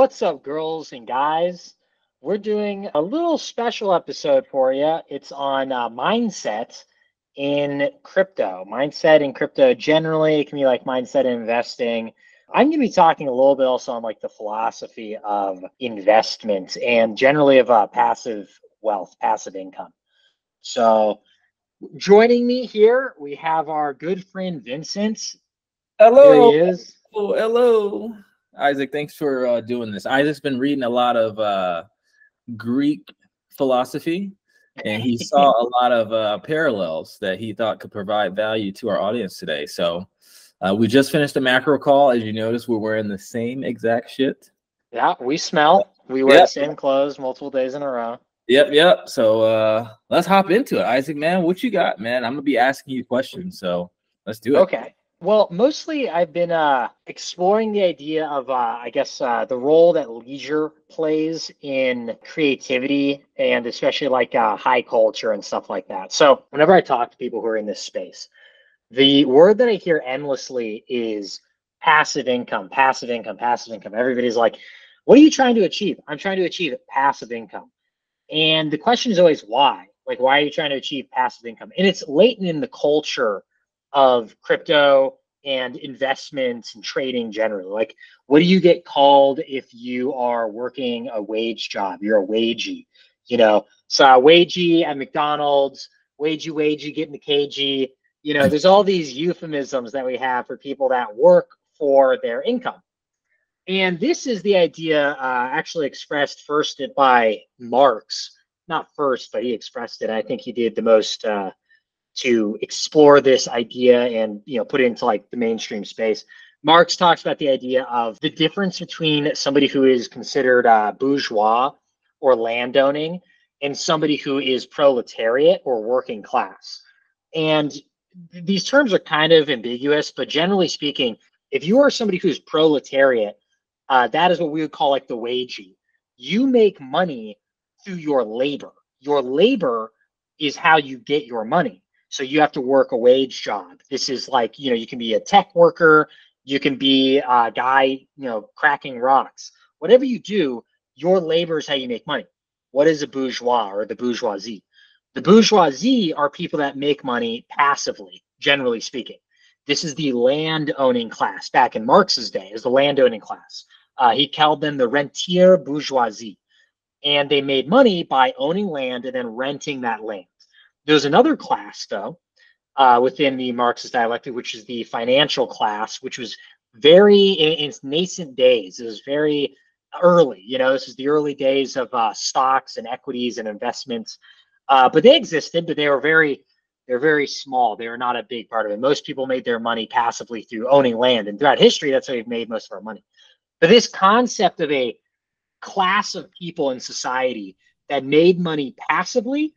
What's up, girls and guys? We're doing a little special episode for you. It's on mindset in crypto. Mindset in crypto generally, it can be like mindset in investing. I'm going to be talking a little bit also on like the philosophy of investment and generally of passive wealth, passive income. So joining me here, we have our good friend Vincent. Here Hello. he is. Oh, hello. Isaac, thanks for doing this. Isaac's been reading a lot of Greek philosophy, and he saw a lot of parallels that he thought could provide value to our audience today. So we just finished a macro call. As you notice, we're wearing the same exact shit. Yeah, we smell. We wear the same clothes multiple days in a row. Yep. So let's hop into it. Isaac, man, what you got, man? I'm going to be asking you questions, so let's do it. Okay. Well, mostly I've been exploring the idea of, the role that leisure plays in creativity and especially like high culture and stuff like that. So whenever I talk to people who are in this space, the word that I hear endlessly is passive income, passive income, passive income. Everybody's like, what are you trying to achieve? I'm trying to achieve passive income. And the question is always why? Like, why are you trying to achieve passive income? And it's latent in the culture of crypto and investments and trading generally. Like, what do you get called if you are working a wage job? You're a wagey, So wagey at McDonald's, wagey, getting the KG. There's all these euphemisms that we have for people that work for their income. And this is the idea actually expressed first by Marx. Not first, but he expressed it. I think he did the most to explore this idea and put it into like the mainstream space. Marx talks about the idea of the difference between somebody who is considered bourgeois or landowning and somebody who is proletariat or working class. And these terms are kind of ambiguous, but generally speaking, if you are somebody who's proletariat, that is what we would call like the wagey. You make money through your labor. Your labor is how you get your money. So you have to work a wage job. This is like, you can be a tech worker, you can be a guy, cracking rocks. Whatever you do, your labor is how you make money. What is a bourgeois or the bourgeoisie? The bourgeoisie are people that make money passively, generally speaking. This is the land owning class. Back in Marx's day, is the land owning class. He called them the rentier bourgeoisie. And they made money by owning land and then renting that land. There's another class, though, within the Marxist dialectic, which is the financial class, which was very in its nascent days. It was very early. This is the early days of stocks and equities and investments. But they existed, but they're very small. They were not a big part of it. Most people made their money passively through owning land. And throughout history, that's how we've made most of our money. But this concept of a class of people in society that made money passively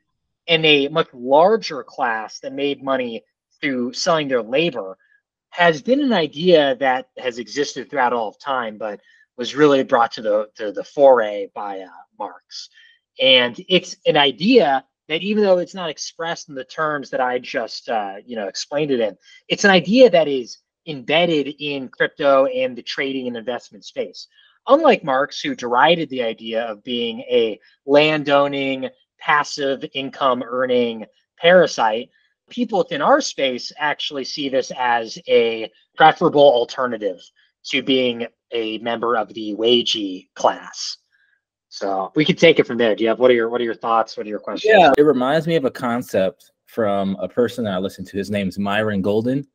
and a much larger class that made money through selling their labor has been an idea that has existed throughout all of time, but was really brought to the foray by Marx. And it's an idea that even though it's not expressed in the terms that I just explained it in, it's an idea that is embedded in crypto and the trading and investment space. Unlike Marx, who derided the idea of being a landowning, passive income earning parasite, people within our space actually see this as a preferable alternative to being a member of the wagey class. So we could take it from there. What are your thoughts? What are your questions? Yeah, it reminds me of a concept from a person that I listened to. His name is Myron Golden.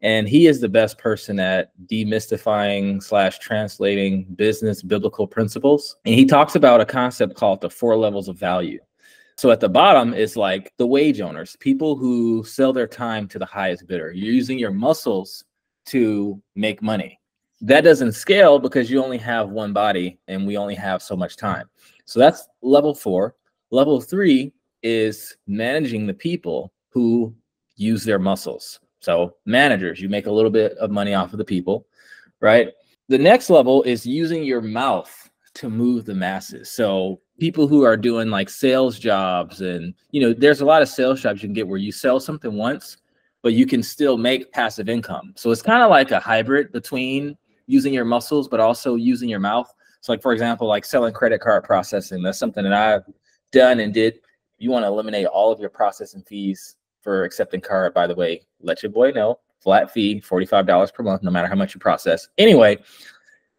And he is the best person at demystifying / translating business biblical principles. And he talks about a concept called the 4 levels of value. So at the bottom is like the wage owners, people who sell their time to the highest bidder. You're using your muscles to make money. That doesn't scale because you only have one body and we only have so much time. So that's level 4. Level 3 is managing the people who use their muscles. So managers, you make a little bit of money off of the people, right? The next level is using your mouth to move the masses. So people who are doing like sales jobs and, there's a lot of sales jobs you can get where you sell something once, but you can still make passive income. So it's kind of like a hybrid between using your muscles, but also using your mouth. So like, for example, like selling credit card processing, that's something that I've done and did. You want to eliminate all of your processing fees for accepting card, by the way, let your boy know, flat fee, $45 per month, no matter how much you process. Anyway,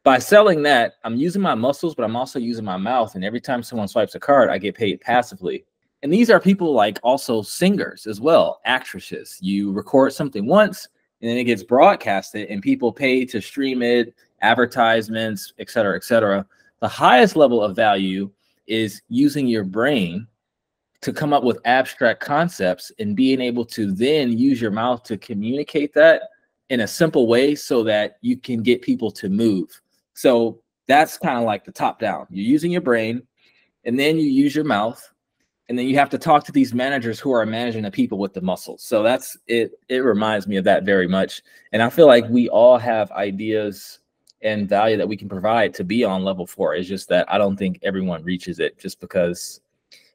by selling that, I'm using my muscles, but I'm also using my mouth. And every time someone swipes a card, I get paid passively. And these are people like also singers as well, actresses. You record something once and then it gets broadcasted and people pay to stream it, advertisements, et cetera, et cetera. The highest level of value is using your brain to come up with abstract concepts and being able to then use your mouth to communicate that in a simple way so that you can get people to move. So that's kind of like the top down. You're using your brain and then you use your mouth. And then you have to talk to these managers who are managing the people with the muscles. So that's it. It reminds me of that very much. And I feel like we all have ideas and value that we can provide to be on level 4. It's just that I don't think everyone reaches it just because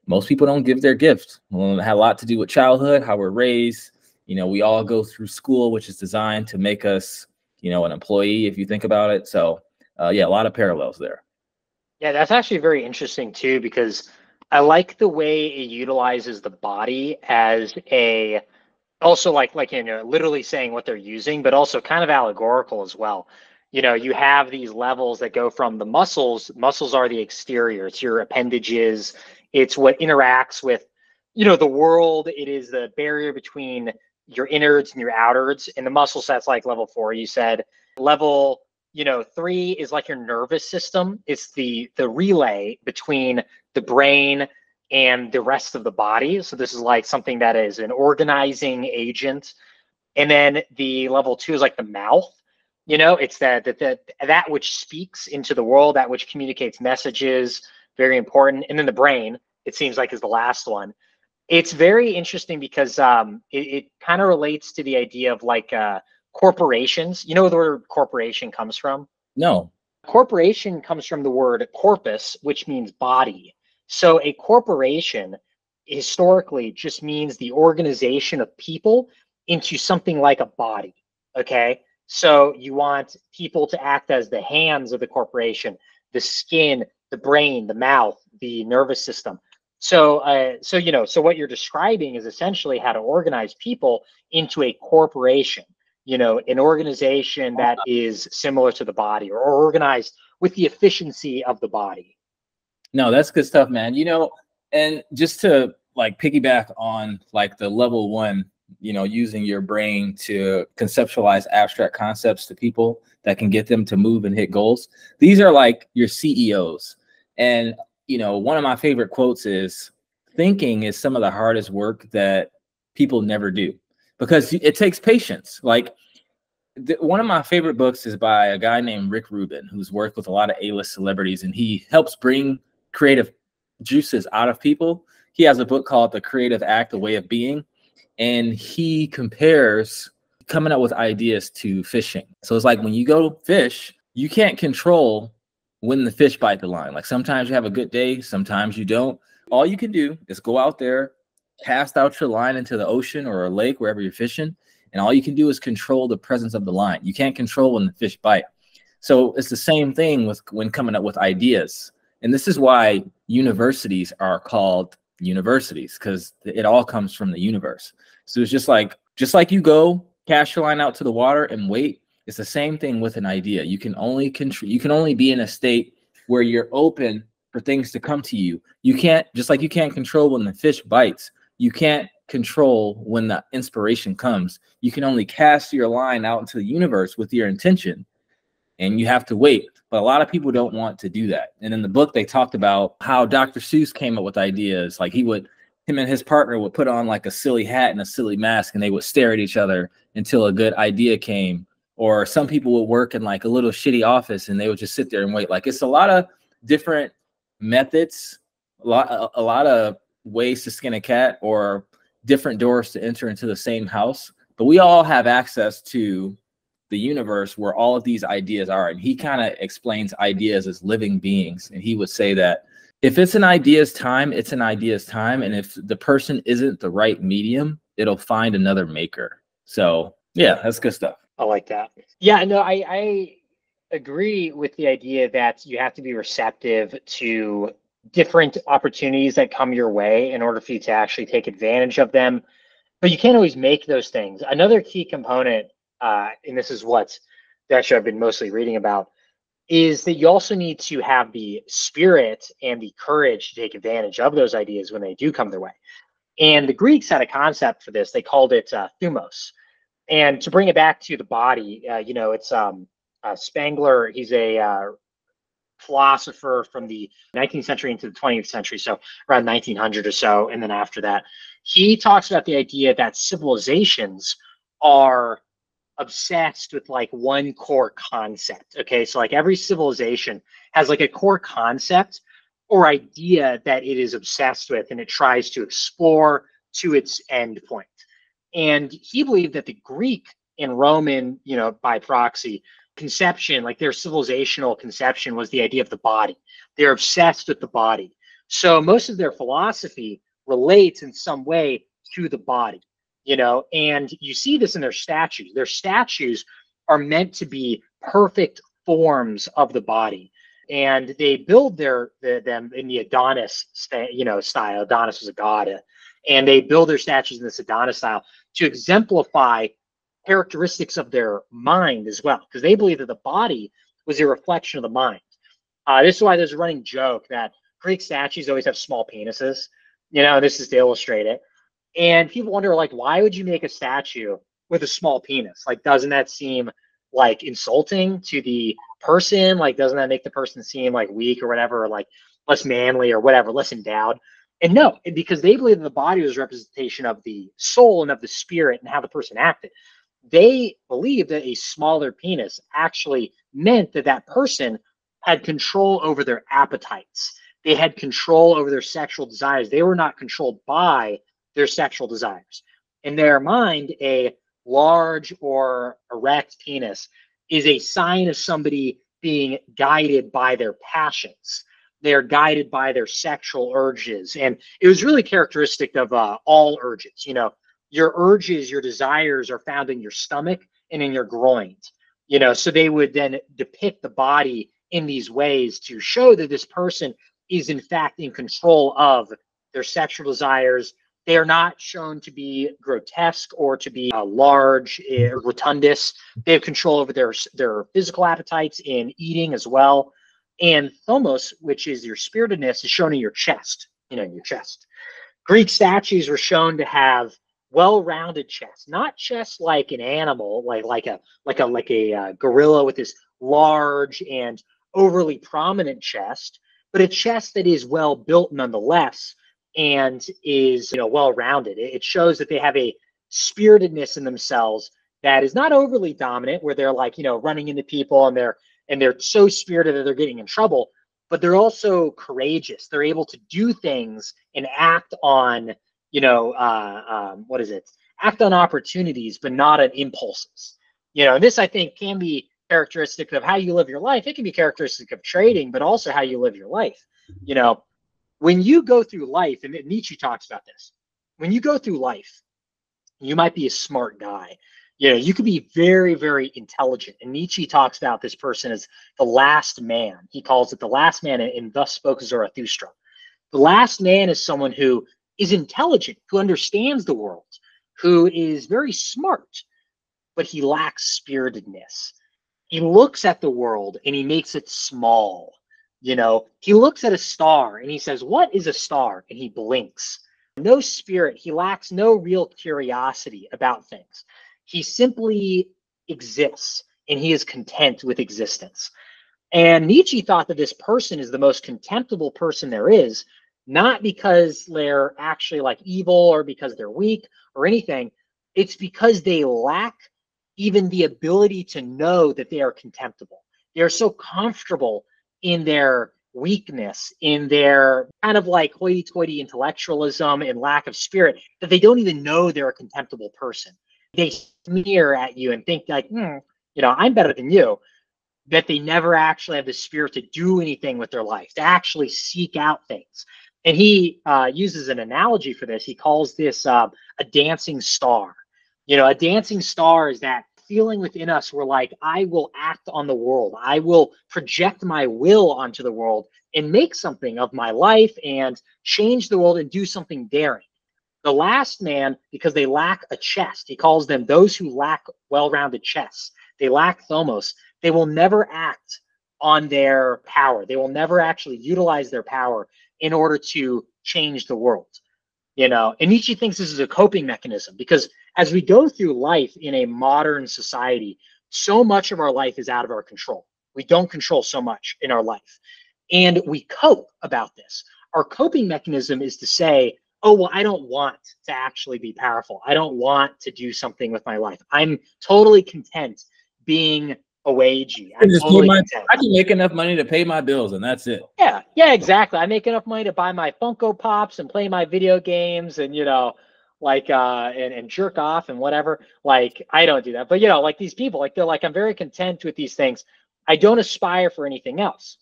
most people don't give their gift. Well, it had a lot to do with childhood, how we're raised. You know, we all go through school, which is designed to make us, you know, an employee, if you think about it. So yeah, a lot of parallels there. Yeah, that's actually very interesting too, because I like the way it utilizes the body as a, also like you know, literally saying what they're using, but also kind of allegorical as well. You know, you have these levels that go from the muscles. Muscles are the exterior. It's your appendages. It's what interacts with, you know, the world. It is the barrier between your innards and your outards. And the muscle set's like level 4, you said. Level, you know, 3 is like your nervous system. It's the relay between the brain and the rest of the body. So this is like something that is an organizing agent. And then the level 2 is like the mouth. You know, it's that which speaks into the world, that which communicates messages, very important. And then the brain, it seems like, is the last one. It's very interesting because it kind of relates to the idea of like corporations. You know where the word corporation comes from? No. Corporation comes from the word corpus, which means body. So a corporation historically just means the organization of people into something like a body. Okay. So you want people to act as the hands of the corporation, the skin, the brain, the mouth, the nervous system. So, you know, so what you're describing is essentially how to organize people into a corporation, you know, an organization that is similar to the body or organized with the efficiency of the body. No, that's good stuff, man. You know, and just to like piggyback on like the level 1, you know, using your brain to conceptualize abstract concepts to people that can get them to move and hit goals. These are like your CEOs. And, you know, one of my favorite quotes is, thinking is some of the hardest work that people never do because it takes patience. Like one of my favorite books is by a guy named Rick Rubin, who's worked with a lot of A-list celebrities, and he helps bring creative juices out of people. He has a book called The Creative Act, The Way of Being, and he compares coming up with ideas to fishing. So it's like when you go fish, you can't control when the fish bite the line. Like sometimes you have a good day, sometimes you don't. All you can do is go out there, cast out your line into the ocean or a lake, wherever you're fishing, and all you can do is control the presence of the line. You can't control when the fish bite. So it's the same thing with when coming up with ideas. And this is why universities are called universities, because it all comes from the universe. So it's just like you go cast your line out to the water and wait. It's the same thing with an idea. You can only be in a state where you're open for things to come to you. You can't, just like you can't control when the fish bites, you can't control when the inspiration comes. You can only cast your line out into the universe with your intention, and you have to wait. But a lot of people don't want to do that. And in the book, they talked about how Dr. Seuss came up with ideas. Like him and his partner would put on like a silly hat and a silly mask, and they would stare at each other until a good idea came. Or some people would work in like a little shitty office and they would just sit there and wait. Like it's a lot of different methods, a lot of ways to skin a cat, or different doors to enter into the same house. But we all have access to the universe where all of these ideas are. And he kind of explains ideas as living beings. And he would say that if it's an idea's time, it's an idea's time. And if the person isn't the right medium, it'll find another maker. So yeah, that's good stuff. I like that. Yeah, no, I agree with the idea that you have to be receptive to different opportunities that come your way in order for you to actually take advantage of them. But you can't always make those things. Another key component, and this is what actually I've been mostly reading about, is that you also need to have the spirit and the courage to take advantage of those ideas when they do come their way. And the Greeks had a concept for this. They called it thumos. And to bring it back to the body, it's Spengler. He's a philosopher from the 19th century into the 20th century, so around 1900 or so. And then after that, he talks about the idea that civilizations are obsessed with like one core concept. Okay, so like every civilization has like a core concept or idea that it is obsessed with, and it tries to explore to its end point. And he believed that the Greek and Roman, by proxy, conception, like their civilizational conception, was the idea of the body. They're obsessed with the body. So most of their philosophy relates in some way to the body, and you see this in their statues. Their statues are meant to be perfect forms of the body. And they build them in the Adonis, style. Adonis was a god, and they build their statues in this Adonis style to exemplify characteristics of their mind as well, because they believe that the body was a reflection of the mind. This is why there's a running joke that Greek statues always have small penises. This is to illustrate it. And people wonder, like, why would you make a statue with a small penis? Like, doesn't that seem like insulting to the person? Like, doesn't that make the person seem like weak or whatever, or like less manly or whatever, less endowed? And no, because they believe that the body was a representation of the soul and of the spirit and how the person acted. They believe that a smaller penis actually meant that that person had control over their appetites. They had control over their sexual desires. They were not controlled by their sexual desires. In their mind, a large or erect penis is a sign of somebody being guided by their passions. They're guided by their sexual urges. And it was really characteristic of all urges. Your urges, your desires are found in your stomach and in your groins. So they would then depict the body in these ways to show that this person is in fact in control of their sexual desires. They are not shown to be grotesque or to be large, rotundous. They have control over their physical appetites in eating as well. And thomos, which is your spiritedness, is shown in your chest. Your chest. Greek statues were shown to have well-rounded chests, not chests like an animal, like a gorilla with this large and overly prominent chest, but a chest that is well built nonetheless and is well-rounded. It shows that they have a spiritedness in themselves that is not overly dominant, where they're like running into people and they're so spirited that they're getting in trouble, but they're also courageous. They're able to do things and act on act on opportunities, but not on impulses. This I think can be characteristic of how you live your life. It can be characteristic of trading, but also how you live your life. When you go through life, and Nietzsche talks about this, when you go through life, you might be a smart guy. You could be very, very intelligent. And Nietzsche talks about this person as the last man. He calls it the last man, and thus spoke Zarathustra. The last man is someone who is intelligent, who understands the world, who is very smart, but he lacks spiritedness. He looks at the world and he makes it small. He looks at a star and he says, "What is a star?" And he blinks. No spirit. He lacks no real curiosity about things. He simply exists and he is content with existence. And Nietzsche thought that this person is the most contemptible person there is, not because they're actually like evil or because they're weak or anything. It's because they lack even the ability to know that they are contemptible. They're so comfortable in their weakness, in their kind of like hoity-toity intellectualism and lack of spirit, that they don't even know they're a contemptible person. They sneer at you and think like, I'm better than you. That they never actually have the spirit to do anything with their life, to actually seek out things. And he uses an analogy for this. He calls this a dancing star. A dancing star is that feeling within us where like, I will act on the world. I will project my will onto the world and make something of my life and change the world and do something daring. The last man, because they lack a chest, he calls them those who lack well-rounded chests. They lack thomos. They will never act on their power. They will never actually utilize their power in order to change the world. You know, and Nietzsche thinks this is a coping mechanism because as we go through life in a modern society, so much of our life is out of our control. We don't control so much in our life. And we cope about this. Our coping mechanism is to say, oh, well, I don't want to actually be powerful. I don't want to do something with my life. I'm totally content being a wagey. I'm totally content. I can make enough money to pay my bills, and that's it. Yeah, exactly. I make enough money to buy my Funko Pops and play my video games and, you know, like, and jerk off and whatever. Like, I don't do that. But, you know, like these people, like, they're like, I'm very content with these things. I don't aspire for anything else.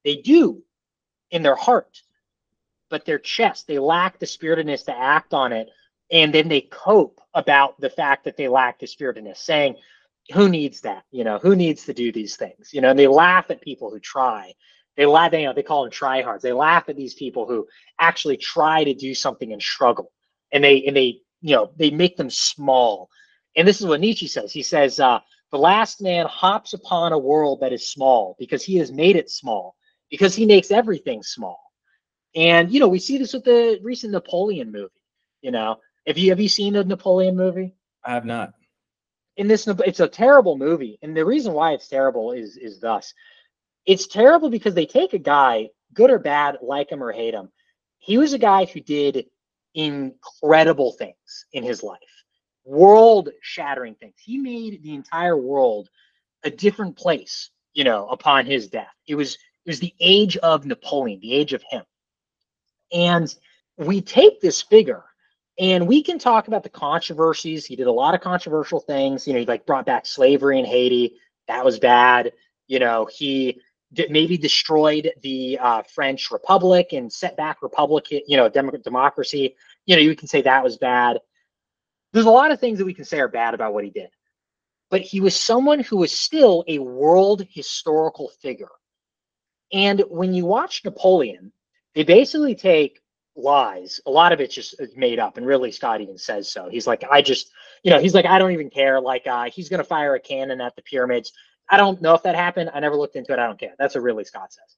They do in their heart, but their chest, they lack the spiritedness to act on it. And then they cope about the fact that they lack the spiritedness, saying, who needs that? You know, who needs to do these things? You know, and they laugh at people who try. They laugh, you know, they call them tryhards. They laugh at these people who actually try to do something and struggle. And they, you know, they make them small. And this is what Nietzsche says. He says, the last man hops upon a world that is small because he has made it small, because he makes everything small. And, you know, we see this with the recent Napoleon movie. You know, have you seen the Napoleon movie? I have not. In this, it's a terrible movie. And the reason why it's terrible is thus. It's terrible because they take a guy, good or bad, like him or hate him. He was a guy who did incredible things in his life, world-shattering things. He made the entire world a different place, you know, upon his death. It was the age of Napoleon, the age of him. And we take this figure and we can talk about the controversies. He did a lot of controversial things. You know, he like brought back slavery in Haiti. That was bad. You know, he maybe destroyed the French Republic and set back Republican, you know, democracy. You know, you can say that was bad. There's a lot of things that we can say are bad about what he did. But he was someone who was still a world historical figure. And when you watch Napoleon, they basically take lies. A lot of it's just made up. And really, Scott even says so. He's like, you know, he's like, I don't even care. Like, he's going to fire a cannon at the pyramids. I don't know if that happened. I never looked into it. I don't care. That's what really Scott says.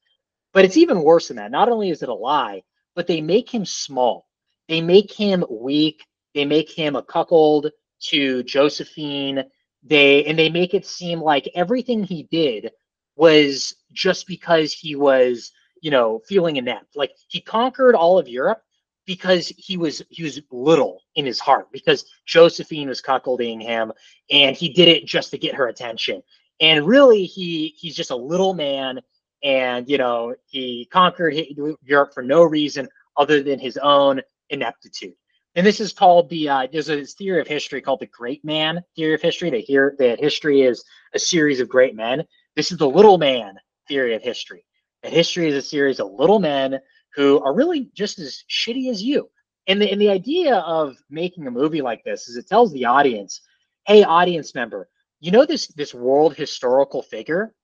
But it's even worse than that. Not only is it a lie, but they make him small. They make him weak. They make him a cuckold to Josephine. They make it seem like everything he did was just because he was, you know, feeling inept. Like he conquered all of Europe because he was little in his heart, because Josephine was cuckolding him, and he did it just to get her attention. And really, he's just a little man, and you know, he conquered Europe for no reason other than his own ineptitude. And this is called there's a theory of history called the great man theory of history. They hear that history is a series of great men. This is the little man theory of history. And history is a series of little men who are really just as shitty as you. And the idea of making a movie like this is it tells the audience, hey, audience member, you know, this world historical figure,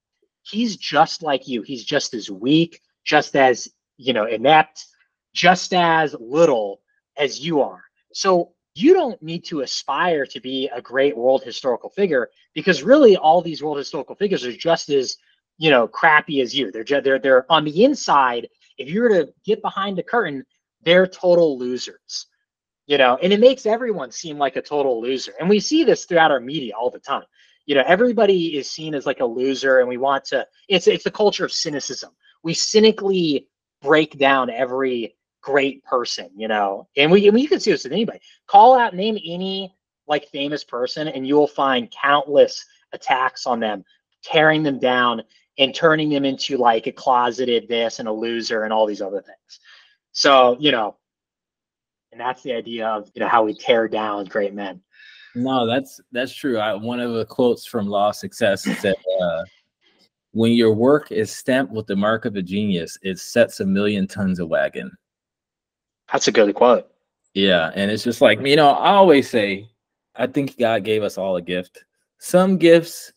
he's just like you. He's just as weak, just as, you know, inept, just as little as you are. So you don't need to aspire to be a great world historical figure, because really all these world historical figures are just as, you know, crappy as you. They're on the inside. If you were to get behind the curtain, they're total losers, you know, and it makes everyone seem like a total loser. And we see this throughout our media all the time. You know, everybody is seen as like a loser, and we want to, it's the culture of cynicism. We cynically break down every great person, you know, and you can see this with anybody. Name any like famous person, and you will find countless attacks on them, tearing them down and turning them into like a closeted this and a loser and all these other things. So, you know, and that's the idea of, you know, how we tear down great men. No, that's true. One of the quotes from Law of Success said, when your work is stamped with the mark of a genius, it sets 1,000,000 tons a wagon. That's a good quote. Yeah. And it's just like, you know, I always say, I think God gave us all a gift. Some gifts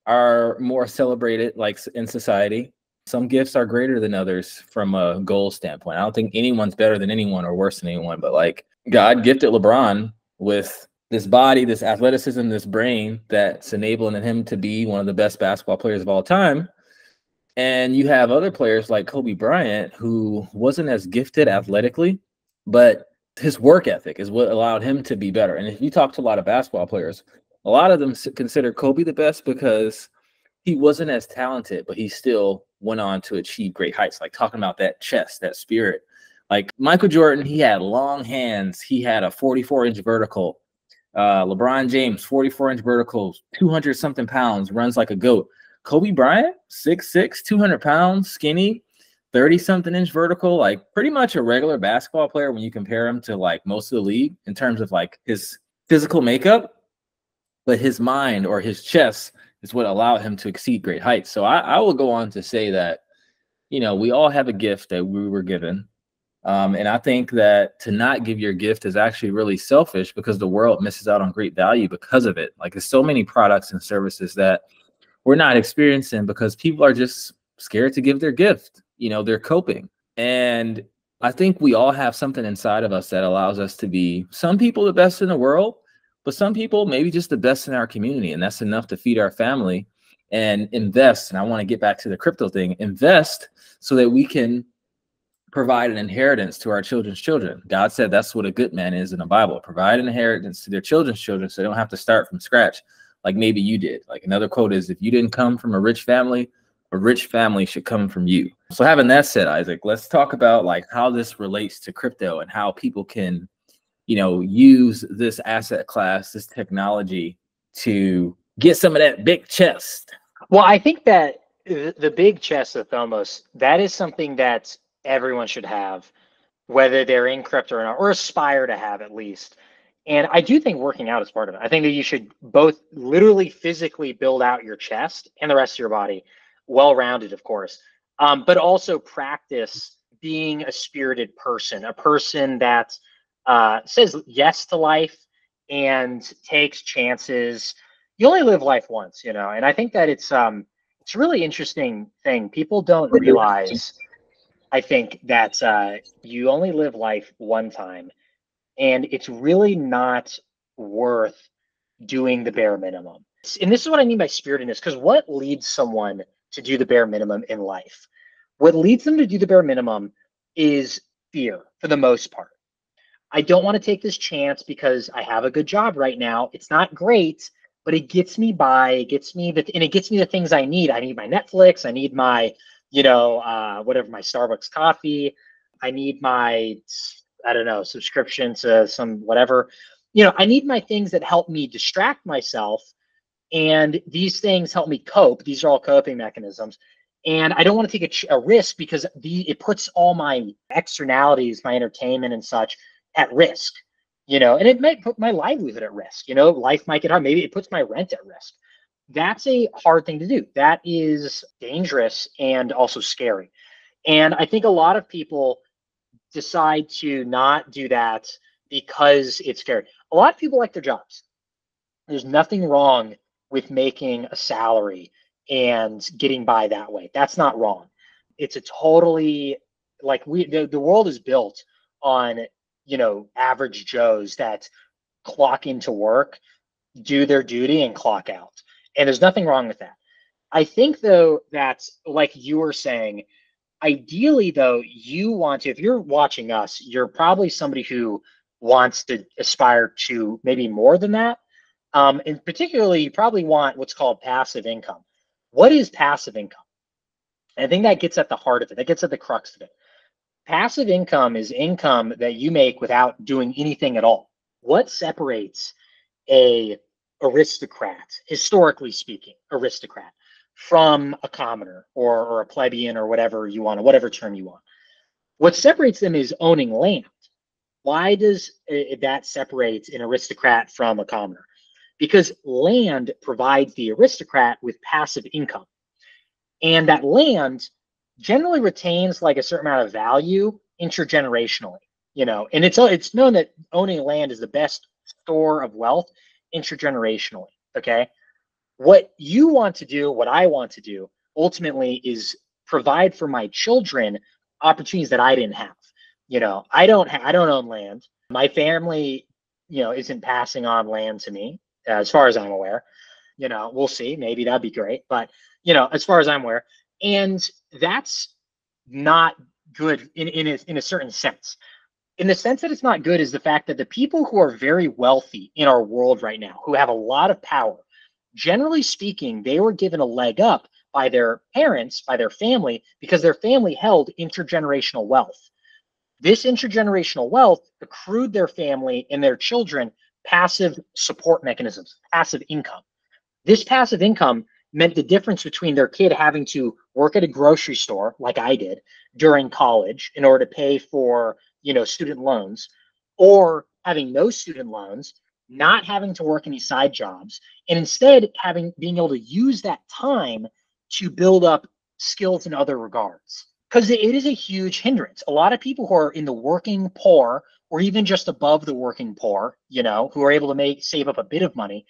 are more celebrated, like in society. Some gifts are greater than others from a goal standpoint. I don't think anyone's better than anyone or worse than anyone, but like God gifted LeBron with this body, this athleticism, this brain that's enabling him to be one of the best basketball players of all time. And you have other players like Kobe Bryant, who wasn't as gifted athletically, but his work ethic is what allowed him to be better. And if you talk to a lot of basketball players, a lot of them consider Kobe the best because he wasn't as talented, but he still went on to achieve great heights. Like talking about that chest, that spirit. Like Michael Jordan, he had long hands. He had a 44-inch vertical. LeBron James, 44-inch vertical, 200 something pounds, runs like a goat. Kobe Bryant, 6'6", 200 pounds, skinny, 30 something inch vertical, like pretty much a regular basketball player when you compare him to like most of the league in terms of like his physical makeup, but his mind or his chest is what allowed him to exceed great heights. So I will go on to say that, you know, we all have a gift that we were given. And I think that to not give your gift is actually really selfish because the world misses out on great value because of it. Like there's so many products and services that we're not experiencing because people are just scared to give their gift. You know, they're coping. And I think we all have something inside of us that allows us to be some people the best in the world, but some people maybe just the best in our community. And that's enough to feed our family and invest. And I want to get back to the crypto thing, invest so that we can provide an inheritance to our children's children. God said that's what a good man is in the Bible, provide an inheritance to their children's children so they don't have to start from scratch like maybe you did. Like another quote is, if you didn't come from a rich family should come from you. So having that said, Isaac, let's talk about like how this relates to crypto and how people can, you know, use this asset class, this technology to get some of that big chest. Well, I think that the big chest of Thomos, that is something that everyone should have, whether they're in crypto or not, or aspire to have at least. And I do think working out is part of it. I think that you should both literally physically build out your chest and the rest of your body, well-rounded, of course, but also practice being a spirited person, a person that says yes to life and takes chances. You only live life once, you know, and I think that it's a really interesting thing. People don't realize, I think, that you only live life one time. And it's really not worth doing the bare minimum. And this is what I mean by spiritedness, because what leads someone to do the bare minimum in life? What leads them to do the bare minimum is fear, for the most part. I don't want to take this chance because I have a good job right now. It's not great, but it gets me by. It gets me and it gets me the things I need. I need my Netflix. I need my, whatever, my Starbucks coffee. I need my, I don't know, subscription to some whatever. You know, I need my things that help me distract myself. And these things help me cope. These are all coping mechanisms. And I don't want to take a risk because it puts all my externalities, my entertainment and such at risk, you know, and it might put my livelihood at risk. You know, life might get hard. Maybe it puts my rent at risk. That's a hard thing to do. That is dangerous and also scary. And I think a lot of people decide to not do that because it's scary. A lot of people like their jobs. There's nothing wrong with making a salary and getting by that way. That's not wrong. It's a totally, like, the world is built on, you know, average Joes that clock into work, do their duty, and clock out. And there's nothing wrong with that. I think, though, that, like you were saying, ideally, though, you want to, if you're watching us, you're probably somebody who wants to aspire to maybe more than that. And particularly, you probably want what's called passive income. What is passive income? And I think that gets at the heart of it. That gets at the crux of it. Passive income is income that you make without doing anything at all. What separates a aristocrat, historically speaking, aristocrat, from a commoner or a plebeian or whatever you want, or whatever term you want? What separates them is owning land. Why does that separate an aristocrat from a commoner? Because land provides the aristocrat with passive income. And that land generally retains like a certain amount of value intergenerationally, you know, and it's known that owning land is the best store of wealth intergenerationally. Okay. What you want to do, what I want to do, ultimately is provide for my children opportunities that I didn't have. I don't own land. My family, isn't passing on land to me, as far as I'm aware. We'll see. Maybe that'd be great. But, as far as I'm aware, and that's not good in a certain sense. In the sense that it's not good is the fact that the people who are very wealthy in our world right now, who have a lot of power, generally speaking, they were given a leg up by their parents, by their family, because their family held intergenerational wealth. This intergenerational wealth accrued their family and their children passive support mechanisms, passive income. This passive income meant the difference between their kid having to work at a grocery store, like I did during college, in order to pay for, student loans, or having no student loans, not having to work any side jobs, and instead being able to use that time to build up skills in other regards. Because it is a huge hindrance. A lot of people who are in the working poor, or even just above the working poor, who are able to save up a bit of money,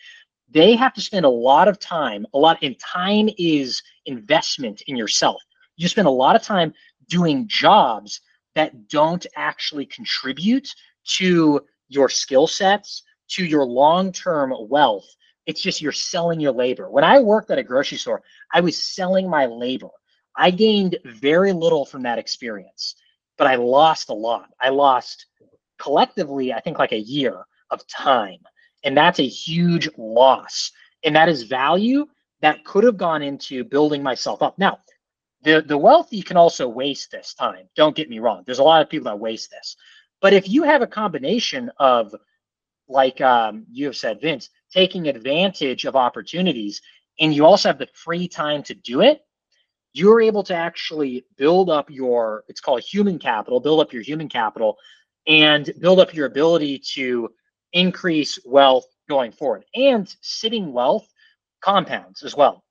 they have to spend a lot of time, and time is investment in yourself. You spend a lot of time doing jobs that don't actually contribute to your skill sets, to your long-term wealth. It's just you're selling your labor. When I worked at a grocery store, I was selling my labor. I gained very little from that experience, but I lost a lot. I lost collectively, I think, like a year of time. And that's a huge loss. And that is value that could have gone into building myself up. Now, the wealthy can also waste this time. Don't get me wrong. There's a lot of people that waste this. But if you have a combination of, like you have said, Vince, taking advantage of opportunities, and you also have the free time to do it, you're able to actually build up it's called human capital, build up your human capital, and build up your ability to increase wealth going forward. And sitting wealth compounds as well.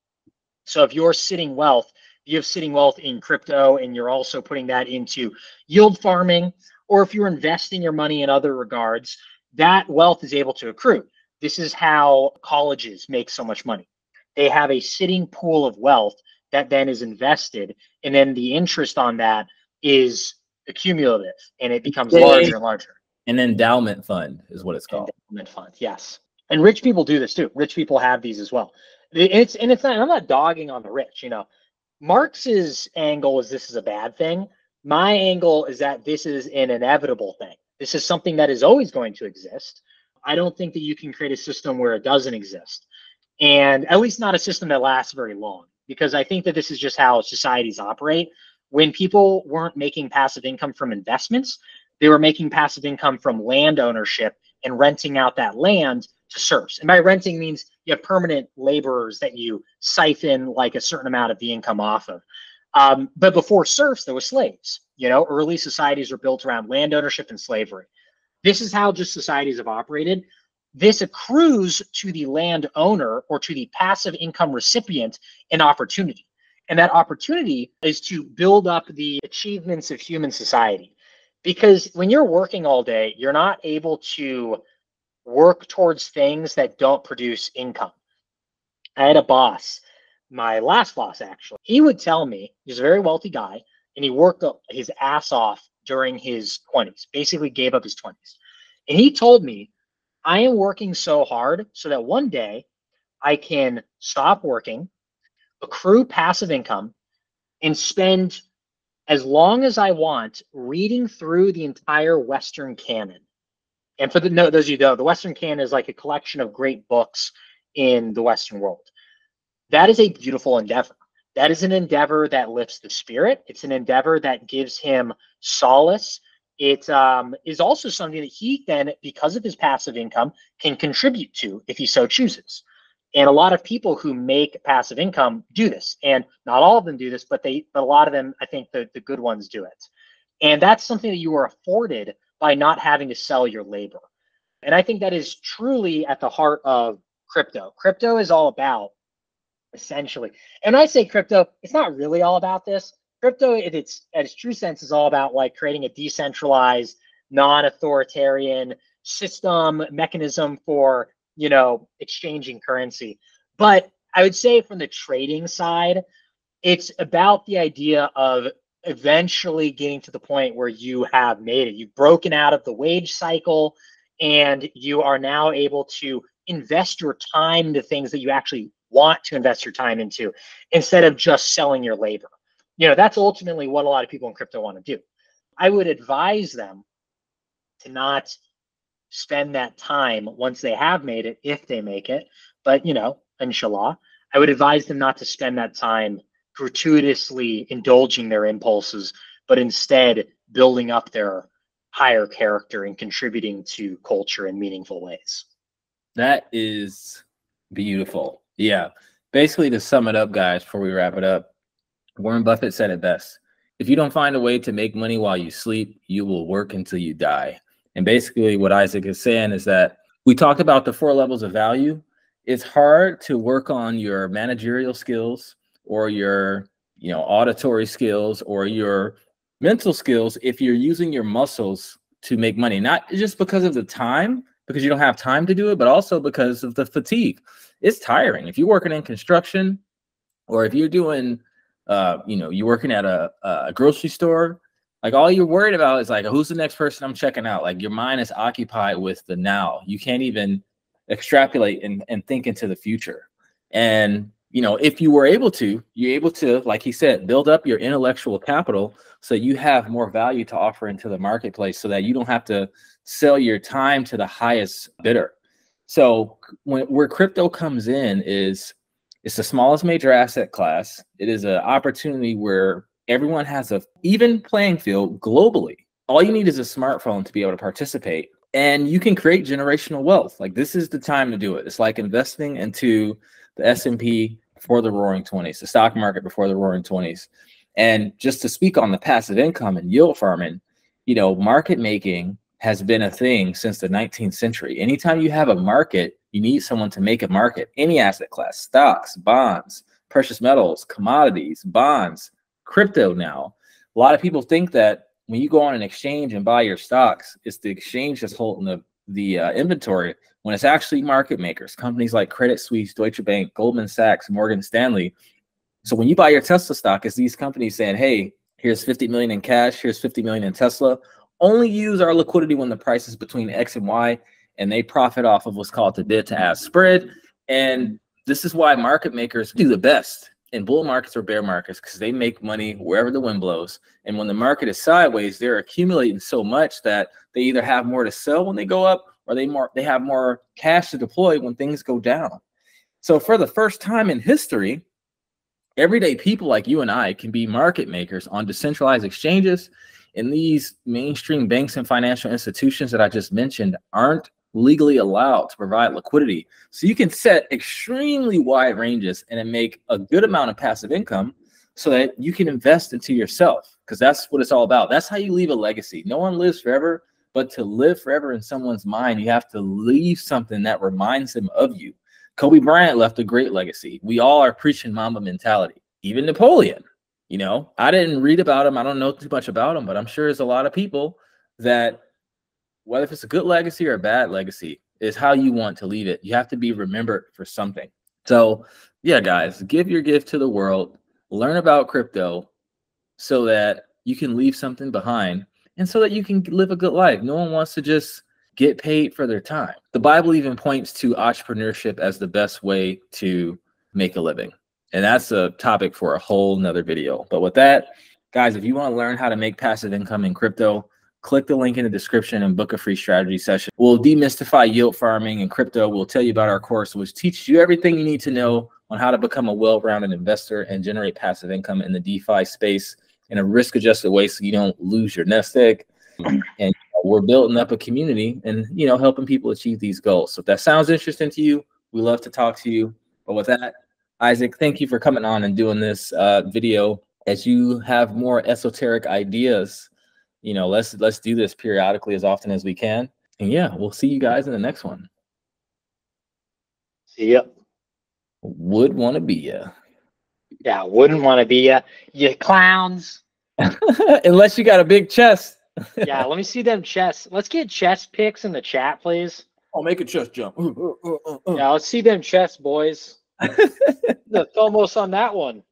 So if you're sitting wealth, you have sitting wealth in crypto, and you're also putting that into yield farming, or if you're investing your money in other regards, that wealth is able to accrue. This is how colleges make so much money. They have a sitting pool of wealth that then is invested, and then the interest on that is accumulative, and it becomes larger and larger. An endowment fund is what it's called. Endowment fund, yes. And rich people do this too. Rich people have these as well. It's not. I'm not dogging on the rich. Marx's angle is this is a bad thing. My angle is that this is an inevitable thing. This is something that is always going to exist. I don't think that you can create a system where it doesn't exist, and at least not a system that lasts very long, because I think that this is just how societies operate. When people weren't making passive income from investments, they were making passive income from land ownership and renting out that land to serfs. And by renting means you have permanent laborers that you siphon like a certain amount of the income off of. But before serfs, there were slaves. Early societies were built around land ownership and slavery. This is how just societies have operated. This accrues to the landowner or to the passive income recipient an opportunity. And that opportunity is to build up the achievements of human society. Because when you're working all day, you're not able to work towards things that don't produce income. I had a boss, my last boss actually. He would tell me, he's a very wealthy guy, and he worked his ass off during his 20s, basically gave up his 20s. And he told me, I am working so hard so that one day I can stop working, accrue passive income, and spend as long as I want reading through the entire Western canon. And for those of you who know, the Western canon is like a collection of great books in the Western world. That is a beautiful endeavor. That is an endeavor that lifts the spirit. It's an endeavor that gives him solace. It is also something that he then, because of his passive income, can contribute to if he so chooses. And a lot of people who make passive income do this, and not all of them do this, but a lot of them, I think the good ones do it. And that's something that you are afforded by not having to sell your labor. And I think that is truly at the heart of crypto. Crypto is all about, essentially, and when I say crypto, it's not really all about this. Crypto, at its true sense, is all about like creating a decentralized, non-authoritarian system mechanism for exchanging currency. But I would say from the trading side, it's about the idea of eventually getting to the point where you have made it. You've broken out of the wage cycle and you are now able to invest your time into things that you actually want to invest your time into instead of just selling your labor. That's ultimately what a lot of people in crypto want to do. I would advise them to not spend that time once they have made it, if they make it. But, inshallah, I would advise them not to spend that time gratuitously indulging their impulses, but instead building up their higher character and contributing to culture in meaningful ways. That is beautiful. Yeah. Basically, to sum it up, guys, before we wrap it up, Warren Buffett said it best. If you don't find a way to make money while you sleep, you will work until you die. And basically what Isaac is saying is that we talked about the 4 levels of value. It's hard to work on your managerial skills or your, auditory skills or your mental skills if you're using your muscles to make money, not just because of the time, because you don't have time to do it, but also because of the fatigue. It's tiring. If you're working in construction or if you're doing, you're working at a grocery store, like all you're worried about is like, who's the next person I'm checking out? Like your mind is occupied with the now. You can't even extrapolate and think into the future. And, if you were able to, you're able to, like he said, build up your intellectual capital so you have more value to offer into the marketplace so that you don't have to sell your time to the highest bidder. So where crypto comes in is it's the smallest major asset class. It is an opportunity where everyone has an even playing field globally. All you need is a smartphone to be able to participate, and you can create generational wealth. Like this is the time to do it. It's like investing into the S&P before the roaring 20s, the stock market before the roaring 20s. And just to speak on the passive income and yield farming, market making has been a thing since the 19th century. Anytime you have a market, you need someone to make a market. Any asset class, stocks, bonds, precious metals, commodities, bonds, crypto now. A lot of people think that when you go on an exchange and buy your stocks, it's the exchange that's holding the inventory, when it's actually market makers, companies like Credit Suisse, Deutsche Bank, Goldman Sachs, Morgan Stanley. So when you buy your Tesla stock, it's these companies saying, hey, here's 50 million in cash, here's 50 million in Tesla. Only use our liquidity when the price is between X and Y, and they profit off of what's called the bid to ask spread. And this is why market makers do the best in bull markets or bear markets, because they make money wherever the wind blows. And when the market is sideways, they're accumulating so much that they either have more to sell when they go up, or they have more cash to deploy when things go down. So for the first time in history, everyday people like you and I can be market makers on decentralized exchanges. And these mainstream banks and financial institutions that I just mentioned aren't legally allowed to provide liquidity. So you can set extremely wide ranges and then make a good amount of passive income so that you can invest into yourself, because that's what it's all about. That's how you leave a legacy. No one lives forever, but to live forever in someone's mind, you have to leave something that reminds them of you. Kobe Bryant left a great legacy. We all are preaching Mamba mentality. Even Napoleon, I didn't read about him. I don't know too much about him, but I'm sure there's a lot of people that, whether if it's a good legacy or a bad legacy, is how you want to leave it. You have to be remembered for something. So yeah, guys, give your gift to the world, learn about crypto so that you can leave something behind and so that you can live a good life. No one wants to just get paid for their time. The Bible even points to entrepreneurship as the best way to make a living. And that's a topic for a whole nother video. But with that, guys, if you want to learn how to make passive income in crypto, click the link in the description and book a free strategy session. We'll demystify yield farming and crypto. We'll tell you about our course, which teaches you everything you need to know on how to become a well-rounded investor and generate passive income in the DeFi space in a risk-adjusted way so you don't lose your nest egg. And we're building up a community and, helping people achieve these goals. So if that sounds interesting to you, we love to talk to you. But with that, Isaac, thank you for coming on and doing this video. As you have more esoteric ideas, let's do this periodically as often as we can. And yeah, we'll see you guys in the next one. See ya. Would want to be ya. Yeah, wouldn't want to be ya. You clowns. Unless you got a big chest. Yeah, let me see them chests. Let's get chest pics in the chat, please. I'll make a chest jump. Yeah, let's see them chests, boys. The Thomos on that one.